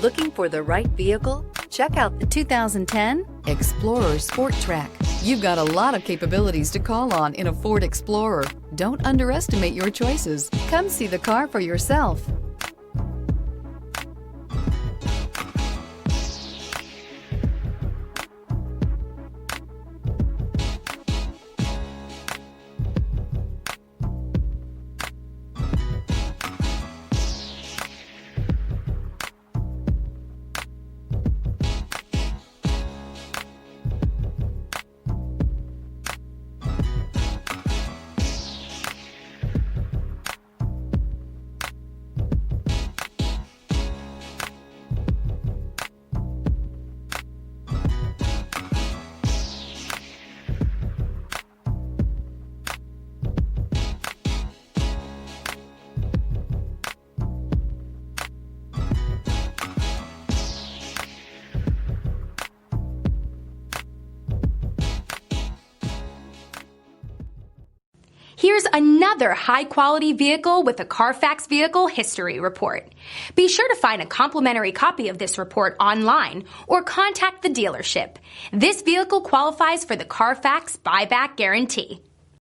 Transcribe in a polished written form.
Looking for the right vehicle? Check out the 2010 Explorer Sport Trac. You've got a lot of capabilities to call on in a Ford Explorer. Don't underestimate your choices. Come see the car for yourself. Here's another high-quality vehicle with a Carfax Vehicle History Report. Be sure to find a complimentary copy of this report online or contact the dealership. This vehicle qualifies for the Carfax Buyback Guarantee.